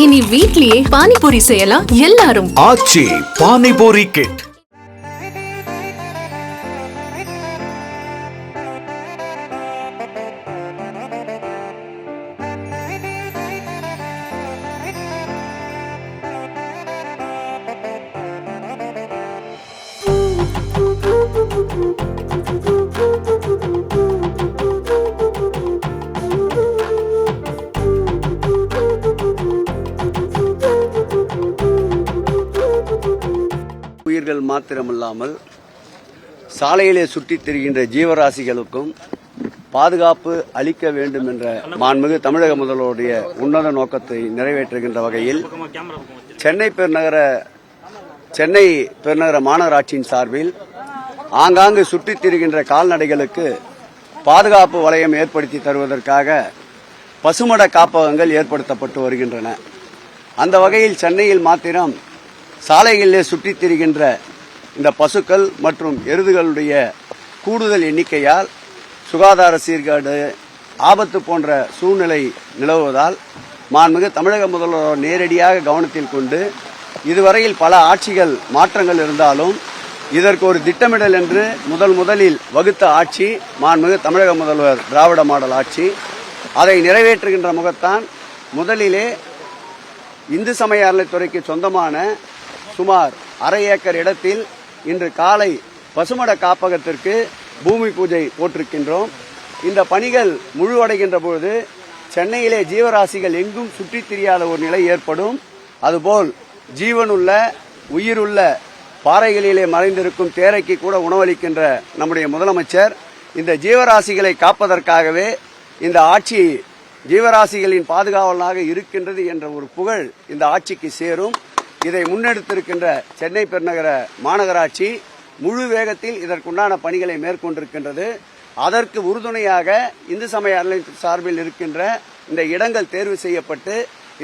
இனி வீட்லயே பானிபூரி செய்யலாம் எல்லாரும். ஆச்சி பானிபூரி கிட். உயிர்கள் மாத்திரமில்லாமல் சாலையிலே சுற்றித் திரிகின்ற ஜீவராசிகளுக்கும் பாதுகாப்பு அளிக்க வேண்டும் என்ற மாண்புமிகு தமிழக முதல்வருடைய உன்னத நோக்கத்தை நிறைவேற்றுகின்ற வகையில் சென்னை பெருநகர மாநகராட்சியின் சார்பில் ஆங்காங்கு சுற்றித் திரிகின்ற கால்நடைகளுக்கு பாதுகாப்பு வளையம் ஏற்படுத்தி தருவதற்காக பசுமட காப்பகங்கள் ஏற்படுத்தப்பட்டு வருகின்றன. அந்த வகையில் சென்னையில் மாத்திரம் சாலைகளிலே சுற்றித் திரிகின்ற இந்த பசுக்கள் மற்றும் எருதுகளுடைய கூடுதல் எண்ணிக்கையால் சுகாதார சீர்கேடு ஆபத்து போன்ற சூழ்நிலை நிலவுவதால் மாண்புமிகு தமிழக முதல்வர் நேரடியாக கவனத்தில் கொண்டு இதுவரையில் பல ஆட்சிகள் மாற்றங்கள் இருந்தாலும் இதற்கு ஒரு திட்டமிடல் என்று முதலில் வகுத்த ஆட்சி மாண்புமிகு தமிழக முதல்வர் திராவிட மாடல் ஆட்சி. அதை நிறைவேற்றுகின்ற முகத்தான் முதலிலே இந்து சமய அறநிலைத்துறைக்கு சொந்தமான சுமார் அரை ஏக்கர் இடத்தில் இன்று காலை பசுமட காப்பகத்திற்கு பூமி பூஜை போட்டிருக்கின்றோம். இந்த பணிகள் முழுவடைகின்ற பொழுது சென்னையிலே ஜீவராசிகள் எங்கும் சுற்றித் திரியாத ஒரு நிலை ஏற்படும். அதுபோல் ஜீவனுள்ள உயிருள்ள பாறைகளிலே மறைந்திருக்கும் தேரைக்கு கூட உணவளிக்கின்ற நம்முடைய முதலமைச்சர் இந்த ஜீவராசிகளை காப்பதற்காகவே இந்த ஆட்சி ஜீவராசிகளின் பாதுகாவலனாக இருக்கின்றது என்ற ஒரு புகழ் இந்த ஆட்சிக்கு சேரும். இதை முன்னெடுத்திருக்கின்ற சென்னை பெருநகர மாநகராட்சி முழு வேகத்தில் இதற்குண்டான பணிகளை மேற்கொண்டிருக்கின்றது. அதற்கு உறுதுணையாக இந்து சமய அறநிலையத்துறை சார்பில் இருக்கின்ற இந்த இடங்கள் தேர்வு செய்யப்பட்டு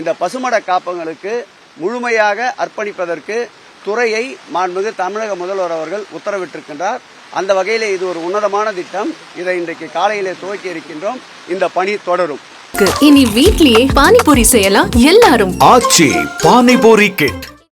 இந்த பசுமட காப்பகங்களுக்கு முழுமையாக அர்ப்பணிப்பதற்கு துறையை மாண்புமிகு தமிழக முதல்வர் அவர்கள் உத்தரவிட்டிருக்கின்றார். அந்த வகையிலே இது ஒரு உன்னதமான திட்டம். இதை இன்றைக்கு காலையிலே துவக்கி இருக்கின்றோம். இந்த பணி தொடரும். இனி வீட்லயே பானிபூரி செய்யலாம் எல்லாரும். ஆச்சி பானிபூரி கிட்.